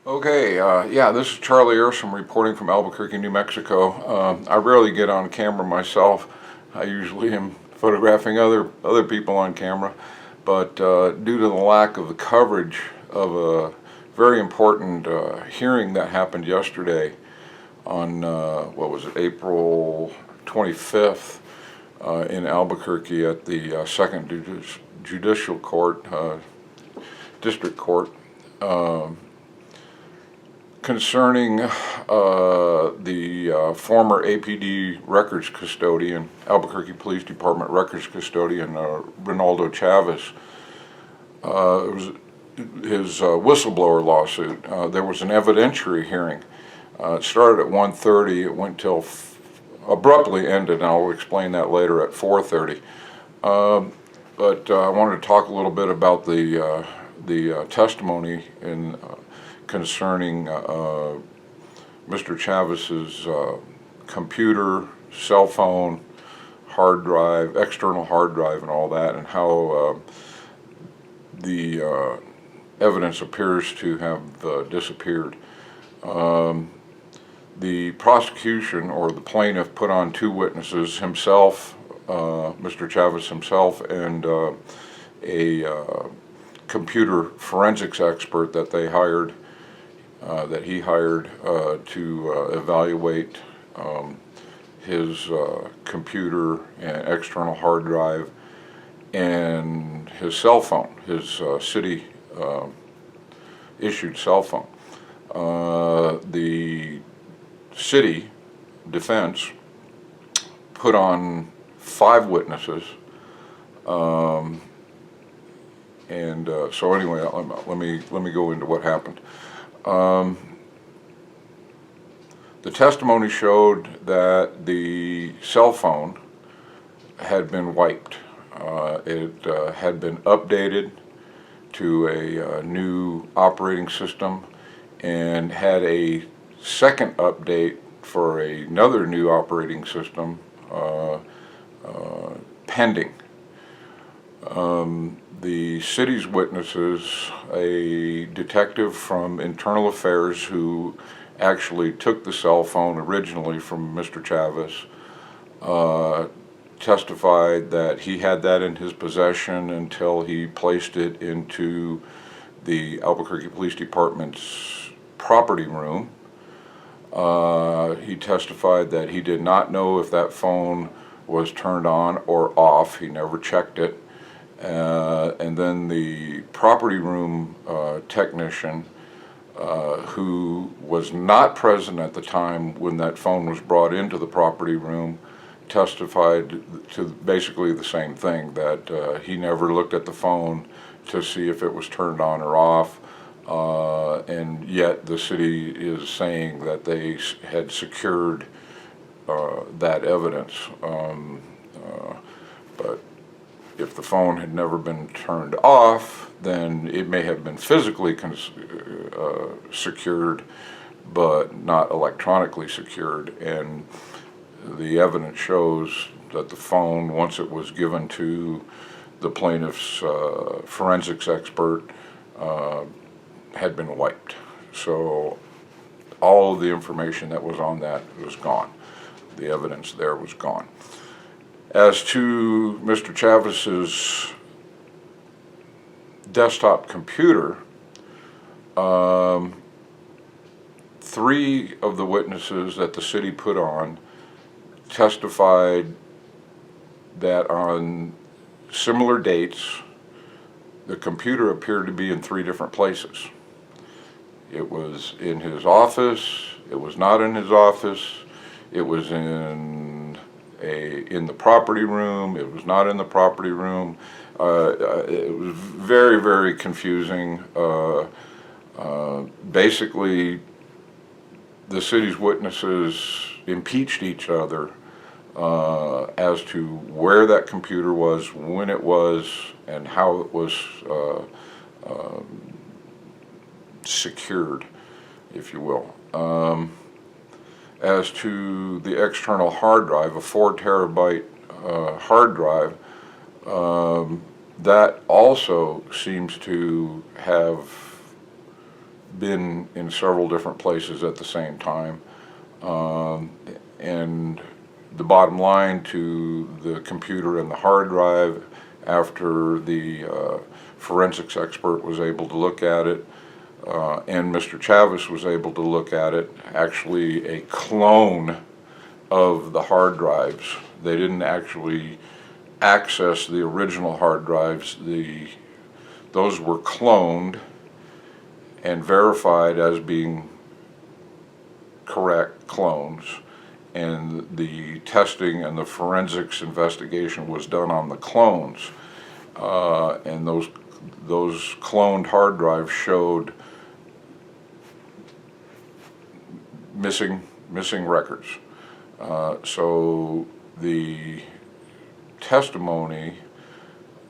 Okay, yeah, this is Charlie Ersom reporting from Albuquerque, New Mexico. I rarely get on camera myself. I usually am photographing other people on camera, but due to the lack of the coverage of a very important hearing that happened yesterday on, what was it, April 25th in Albuquerque at the Second Judicial Court, District Court, concerning the former APD records custodian, Albuquerque Police Department records custodian, Ronaldo Chavez. It was his whistleblower lawsuit. There was an evidentiary hearing. It started at 1:30. It went till abruptly ended, and I'll explain that later at 4:30. But I wanted to talk a little bit about the testimony in concerning Mr. Chavez's computer, cell phone, hard drive, external hard drive, and all that, and how the evidence appears to have disappeared. The prosecution, or the plaintiff, put on two witnesses, himself, Mr. Chavez himself, and a computer forensics expert that they hired, that he hired to evaluate his computer and external hard drive and his cell phone, his city issued cell phone. The city defense put on 5 witnesses, and so anyway, let me go into what happened. The testimony showed that the cell phone had been wiped. It had been updated to a new operating system and had a second update for another new operating system pending. The city's witnesses, a detective from Internal Affairs who actually took the cell phone originally from Mr. Chavez, testified that he had that in his possession until he placed it into the Albuquerque Police Department's property room. He testified that he did not know if that phone was turned on or off. He never checked it. And then the property room technician, who was not present at the time when that phone was brought into the property room, testified to basically the same thing, that he never looked at the phone to see if it was turned on or off, and yet the city is saying that they had secured that evidence. But if the phone had never been turned off, then it may have been physically secured, but not electronically secured. And the evidence shows that the phone, once it was given to the plaintiff's forensics expert, had been wiped. So all of the information that was on that was gone. The evidence there was gone. As to Mr. Chavez's desktop computer, 3 of the witnesses that the city put on testified that on similar dates, the computer appeared to be in 3 different places. It was in his office, it was not in his office, it was in the property room, it was not in the property room. It was very, very confusing. Basically, the city's witnesses impeached each other as to where that computer was, when it was, and how it was secured, if you will. As to the external hard drive, a 4 terabyte hard drive, that also seems to have been in several different places at the same time. And the bottom line to the computer and the hard drive, after the forensics expert was able to look at it, and Mr. Chavez was able to look at it, actually a clone of the hard drives. They didn't actually access the original hard drives. Those were cloned and verified as being correct clones, and the testing and the forensics investigation was done on the clones, and those cloned hard drives showed missing records. So the testimony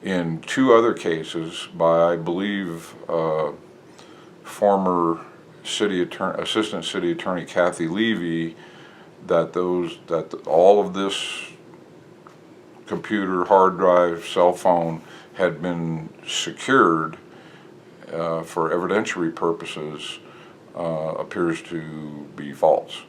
in two other cases by, I believe, former Assistant City Attorney Kathy Levy, that all of this computer, hard drive, cell phone had been secured for evidentiary purposes, appears to be false.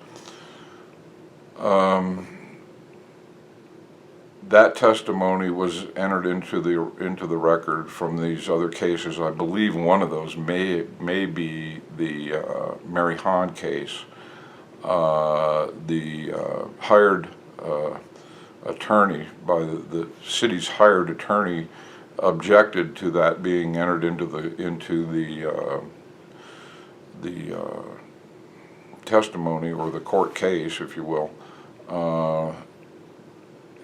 That testimony was entered into the record from these other cases. I believe one of those may be the Mary Hahn case. The hired attorney, by the city's hired attorney, objected to that being entered into the testimony, or the court case, if you will.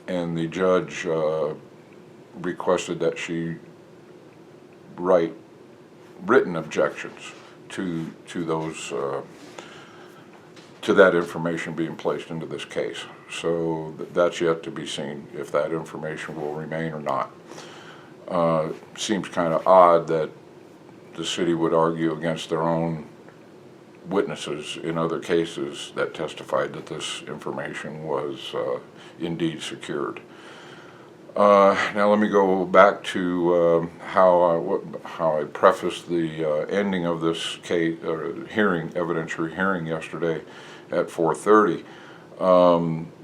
And the judge requested that she write written objections to those to that information being placed into this case. So that's yet to be seen, if that information will remain or not. Seems kind of odd that the city would argue against their own witnesses in other cases that testified that this information was indeed secured. Now let me go back to how I prefaced the ending of this case, evidentiary hearing yesterday at 4:30.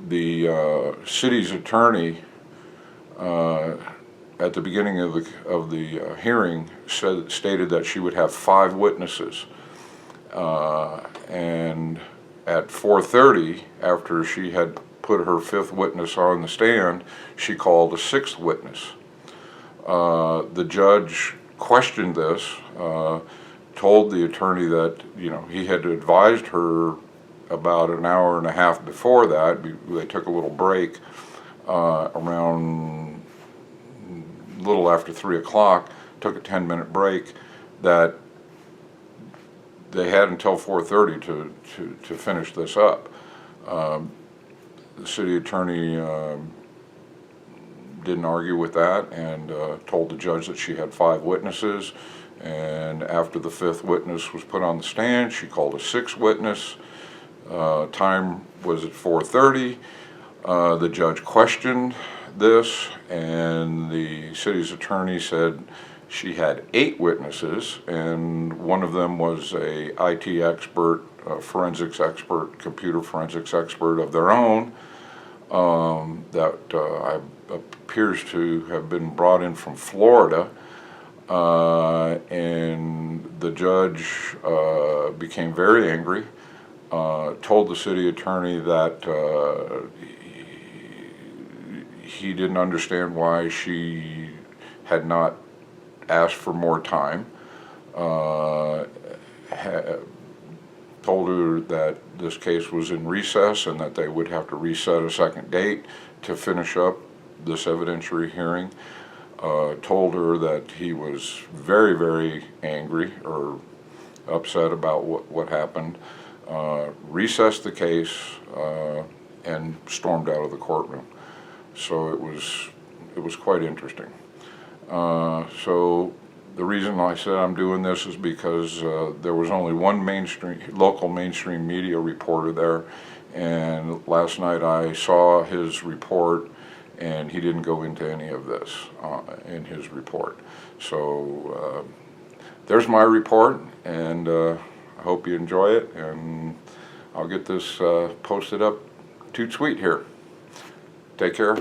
The city's attorney, at the beginning of the hearing, stated that she would have 5 witnesses. And at 4:30, after she had put her 5th witness on the stand, she called a 6th witness. The judge questioned this, told the attorney that, he had advised her about an hour and a half before that. They took a little break around a little after 3 o'clock, took a 10-minute break, that they had until 4:30 to finish this up. The city attorney didn't argue with that, and told the judge that she had 5 witnesses. And after the 5th witness was put on the stand, she called a 6th witness. Time was at 4:30. The judge questioned this, and the city's attorney said she had 8 witnesses, and one of them was a IT expert, a forensics expert, computer forensics expert of their own, that appears to have been brought in from Florida. And the judge became very angry, told the city attorney that he didn't understand why she had not asked for more time, told her that this case was in recess and that they would have to reset a second date to finish up this evidentiary hearing, told her that he was very, very angry or upset about what happened, recessed the case, and stormed out of the courtroom. So it was quite interesting. So the reason I said I'm doing this is because there was only one local mainstream media reporter there, and last night I saw his report, and he didn't go into any of this in his report. So there's my report, and I hope you enjoy it, and I'll get this posted up toot sweet here. Take care.